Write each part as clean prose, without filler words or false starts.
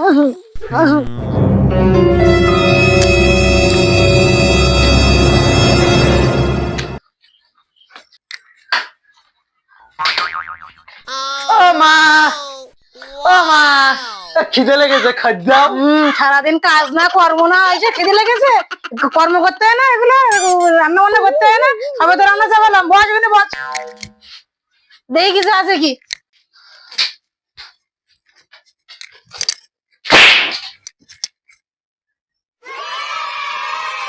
ও মা, ও মা, খিদে লেগেছে, খাদ্য। সারাদিন কাজ না কর্ম না এসে খিদে লেগেছে, কর্ম করতে হয় না, এগুলো রান্না বান্না করতে হয় না, সবে তো রান্না চাপালাম, বস এখানে বস, দেখি কিছু আছে কি।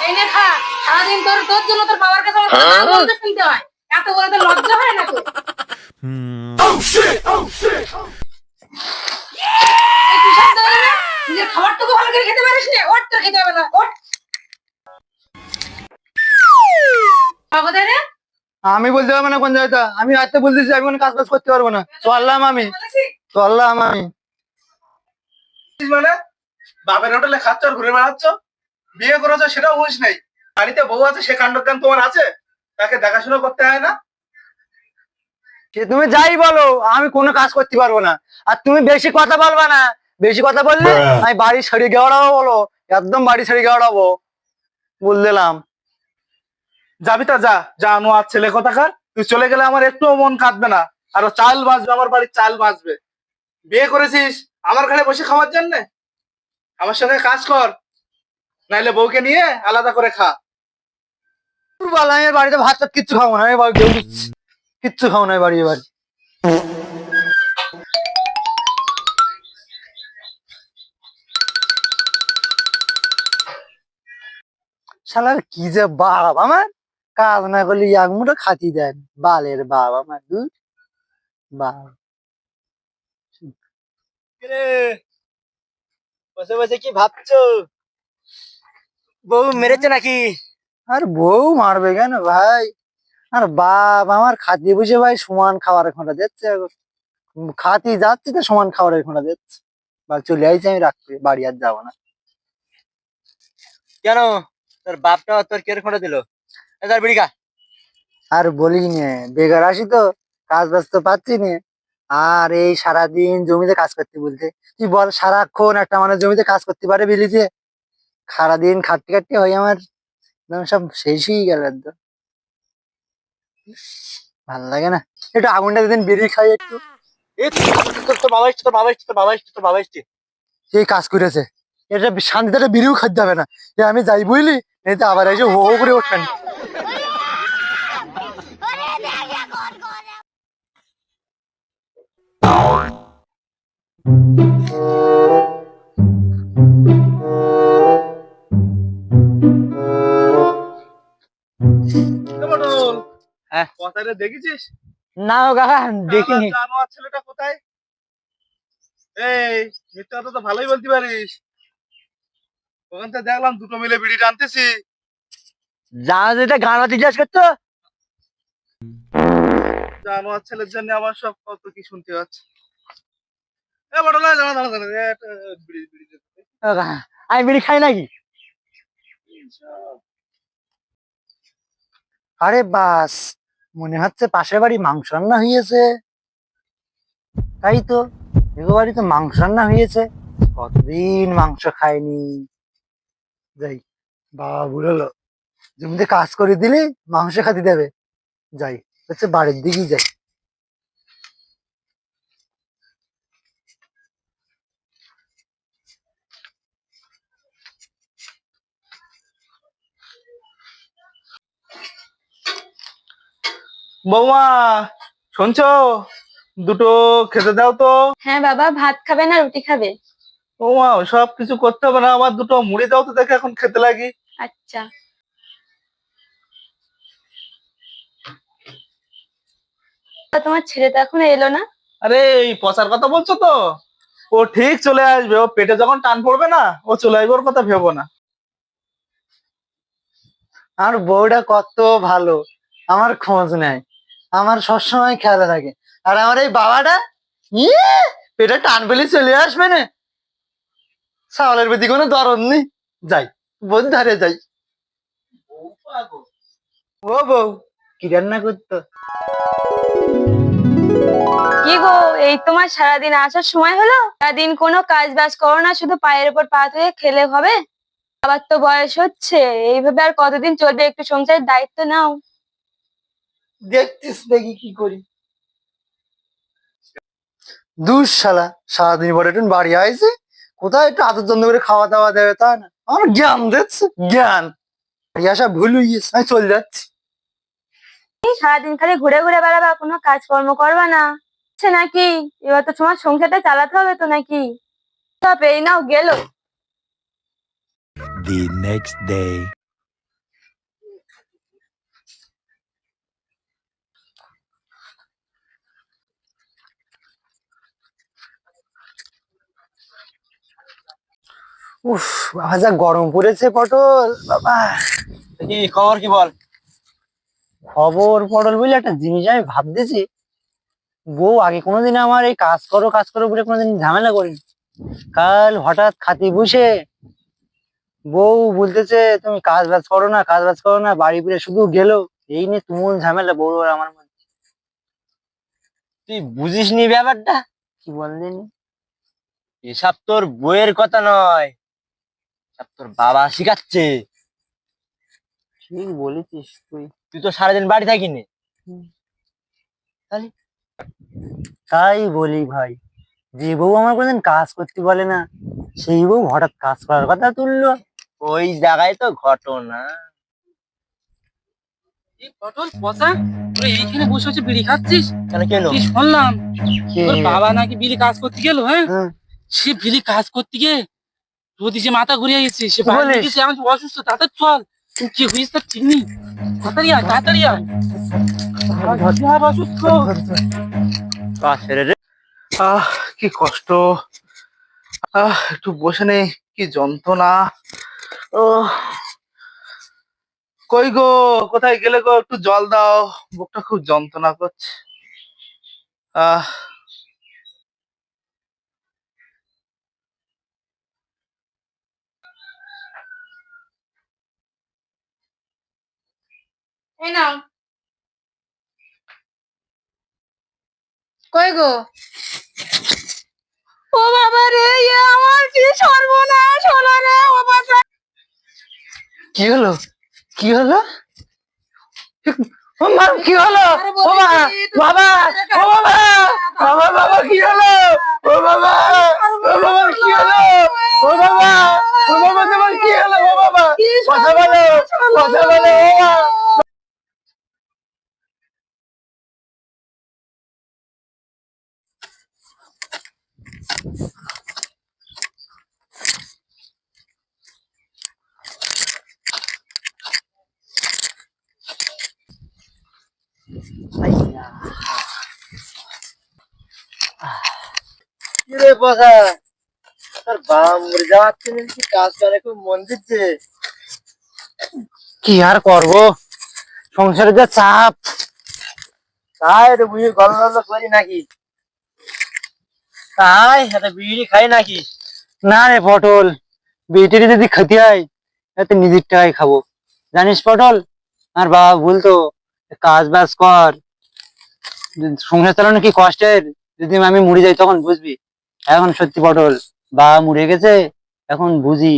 এই নে খা, সারাদিন তোর তোর জন্য তোর বাবার কাছে আমার কথা বলতে শুনতে হয়, এত বলে তো লজ্জা হয় না তোর? এই তুই শান্ত হলি না? নিজের খাবারটুকু ভালো করে খেতে পারিস না? ওঠ, তোর খেতে হবে না, ওঠ। কোথায় রে? আমি বলতে পারবো না কোন জায়গাটা, আমি রাতে বলতেছি আমি কোনো কাজ বাজ করতে পারবো না, চললাম আমি, চললাম আমি। মানে বাপের হোটেলে খাচ্ছ আর ঘুরে বেড়াচ্ছ, বিয়ে করেছো সেটাও বুঝ নাই, বাড়িতে বউ আছে সে কাণ্ড জ্ঞান তোমার আছে, তাকে দেখাশোনা করতে হয় না? সে তুমি যাই বলো, আমি কোনো কাজ করতে পারবো না। আর তুমি বেশি কথা বলবা না, বেশি কথা বললে আমি বাড়ি ছেড়ে গেওড়াবো, বলো একদম বাড়ি ছেড়ে গেওড়াবো, বল দিলাম। যাবি তা যা, জানো আর ছেলে কোথাকার, তুই চলে গেলে আমার একটুও মন কাঁদবে না, আরো চাল বাঁচবে, আমার বাড়ির চাল বাঁচবে। বিয়ে করেছিস আমার ঘরে বসে খাওয়ার জন্য? আমার সঙ্গে কাজ কর, নাইলে বউকে নিয়ে আলাদা করে খা। বল আমি বাড়িতে ভাত টাত কিচ্ছু খাবো না, আমি বাড়ি কিচ্ছু খাবো না বাড়ি বাড়ি। শালার কি যে বাপ আমার, কাজ না করলে এক মুঠো খাতি দেন, বালের বাপ আমার, দুধ বাপ। বসে বসে কি ভাবছো? বউ মেরেছে নাকি? আর বউ মারবে কেন ভাই, আর বাপ আমার খাতি বসে ভাই সমান খাবারের খোঁটা দিচ্ছে এখন। খাতি যাচ্ছি তো সমান খাবারের খোঁটা দিচ্ছে, বা চলে আইছি আমি, রাখতে বাড়ি আর যাবো না। কেন, তোর বাপটা তোর কের খোঁড়া দিল? তার বিড়ি খা। আর বলি নে, বেকার আসি তো, কাজ বাজ তো পাচ্ছি না। আর এই সারাদিন জমিতে কাজ করতে বলতে, তুই বল সারাক্ষণ একটা মানুষ জমিতে কাজ করতে পারে বিলিতে? সারাদিন খাটতে খাটতে হয় আমার একদম সব শেষই গেল একদম, ভাল লাগে না। একটু আগুনটা দিন বেরিয়ে খাই একটু। এই তোর বাবা এসছে, তোর বাবা এসছে, তোর বাবা এসছে, তোর বাবা এসছে। এই কাজ করেছে, এটা শান্তিতে একটা বিড়িও খাইতে হবে না, এ আমি যাই বুঝলি, এই তো আবার এসে হো হো করে উঠবেন। হ্যাঁ। কথাটা দেখেছিস? না ও কাকা দেখিনি। জানো আর ছেলেটা কোথায়? এই মিথ্যা কথা তো ভালোই বলতে পারিস, ওখান থেকে দেখলাম দুটো মিলে বিড়ি টানতেছি। জানা যেটা গান জিজ্ঞাস করতো। জানো আর ছেলের জন্য আমার সব কত কি শুনতে হচ্ছে। এ বড়লা জানা জানা জানা একটা বিড়ি বিড়ি দে। ও কাকা, আমি বিড়ি খাই নাকি? আরে বাস, মনে হচ্ছে পাশের বাড়ি মাংস রান্না হয়েছে। তাই তো, এগো বাড়ি তো মাংস রান্না হয়েছে, কতদিন মাংস খাইনি। যাই, বাবা বুড়লো জমিতে কাজ করে দিলে মাংস খাতে দেবে, যাই হচ্ছে বাড়ির দিকেই যাই। বৌমা শুনছো, দুটো খেতে দাও তো। হ্যাঁ বাবা, ভাত খাবে না রুটি খাবে? বৌমা সব কিছু করতে হবে না, আমার দুটো মুড়ি দাও তো, দেখে এখন খেতে লাগি। আচ্ছা। তা তোমার ছেলে তো এখনো এলো না? আরে এই পচার কথা বলছো তো, ও ঠিক চলে আসবে, ও পেটে যখন টান পড়বে না ও চলে আসবে, ওর কথা ভেবো না। আর বউটা কত ভালো, আমার খোঁজ নেয়, আমার সবসময় খেয়াল থাকে। আর আমার এই বাবাটা ইয়ে, পেটে টান পেলে চলে আসবে না, সাওয়ালের প্রতি কোনো দরদ নেই। যাই, বোন ধারে যাই। ও বউ, কি রান্না করতো? কি গো, এই তোমার সারাদিন আসার সময় হলো? সারাদিন কোনো কাজ বাজ করো না, শুধু পায়ের উপর পা তুলে খেলে হবে? আবার তো বয়স হচ্ছে, এইভাবে আর কতদিন চলবে? একটু সংসারের দায়িত্ব নাও। দেখছিস দেখি কি করি। শালা সারাদিন পরে একটু বাড়ি আইছে, কোথায় একটু আদর যত্ন করে খাওয়া দাওয়া দেবে তা না, আমার জ্ঞান দিচ্ছে জ্ঞান। বাড়ি আসা ভুল হয়ে গেছে, আমি চলে যাচ্ছি। এই সারাদিন খালি ঘুরে ঘুরে বেড়াবা, কোনো কাজকর্ম করবা না আচ্ছা নাকি? এবার তো তোমার সংসারটা চালাতে হবে তো নাকি? সব এই নাও গেল। The next day. উফ বাবা যা গরম পড়েছে পটল বাবা। কি খবর কি বল? খবর পটল বলে একটা জিনিস আমি ভাবতেছি, বউ আগে কোনোদিন আমার এই কাজ করো বলে কোনোদিন ঝামেলা করিনি। কাল হঠাৎ খাতি বসে বউ বলতেছে তুমি কাজ বাজ করো না, বাড়ি ফিরে শুধু গেলো। এই নিয়ে তুমুল ঝামেলা বউ আর আমার মধ্যে। তুই বুঝিস নি ব্যাপারটা? কি বললেন? এসব তোর বইয়ের কথা নয়, সব তোর বাবা শিখাচ্ছে। ঠিক বলেছিস তুই। তুই তো সারাদিন বাড়ি থাকিনি। তাই বলি ভাই, যে বউ আমার কোনোদিন কাজ করতে বলে না, সেই বউ হঠাৎ কাজ করার কথা তুললো। ওই জায়গায় তো ঘটনা। পটল পচা, তুই এইখানে বসে বসে বিড়ি খাচ্ছিস? কেন কেন? কি শুনলাম কে? তোর বাবা নাকি বিলি কাজ করতে গেল। হ্যাঁ, হ্যাঁ, সে বিলি কাজ করতে গিয়ে যদি যে মাথা ঘুরিয়ে গেছে, সে কি বাড়ি বলিস? গেছে, আমি অসুস্থ, তাড়াতাড়ি চল। তুই কি হয়েছে তার ঠিক নেই, তাড়াতাড়ি আয়, তাড়াতাড়ি আয়। আর অসুস্থ। কাজ সেরে রে। কি কষ্ট। একটু বসে নেই, কি যন্ত্রণা। ও কই গো, কোথায় গেলে গো? একটু জল দাও, বুকটা খুব যন্ত্রণা করছে। আহ এই নাও। কই গো? ও বাবা রে, আমার কি সর্বনাশ হলো রে, ও বাবা। কি হলো? কি হলো? ও মা, কি হলো? ও মা, বাবা, ও বাবা, আমার বাবা কি হলো? ও বাবা, ও বাবা কি হলো? ও বাবা, ও বাবা তোমার কি হলো? ও বাবা, কথা বলো, কথা বলো, ও মা। কি রে বসা, তোর বাবা মরে যাওয়াচ্ছে নাকি? কাজ করে খুব মন দিচ্ছে। কি আর করবো, সংসারে যা চাপ। তাই তো বুঝি গল্প করি নাকি? তাই একটা বিড়ি খাই নাকি? না রে পটল, বেটির যদি খেতে হয় তাতে নিজের টাকায় খাবো। জানিস পটল, আর বাবা বলতো কাজ বাজ কর, সংসার চালানো কি কষ্টের, যদি আমি মরে যাই তখন বুঝবি। এখন সত্যি পটল, বাবা মরে গেছে, এখন বুঝি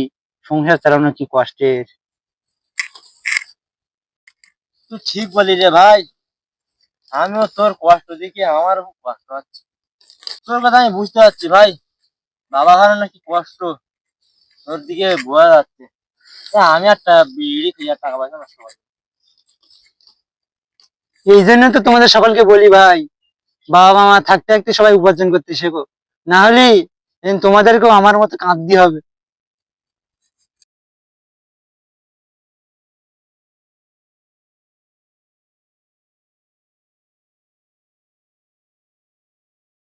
সংসার চালানো কি কষ্টের। তুই ঠিক বলি রে ভাই, আমিও তোর কষ্ট দেখি আমারও খুব কষ্ট হচ্ছে। তোর কথা আমি বুঝতে পারছি ভাই, বাবা হারানো কি কষ্ট তোর দিকে বোঝা যাচ্ছে। আমি একটা বিড়ি খেয়ে টাকা পয়সা নষ্ট করি। এই জন্য তো তোমাদের সকলকে বলি ভাই, বাবা মা থাকতে থাকতে সবাই উপার্জন করতে শেখো, না হলে তোমাদেরকেও আমার মতো কাঁদতে হবে।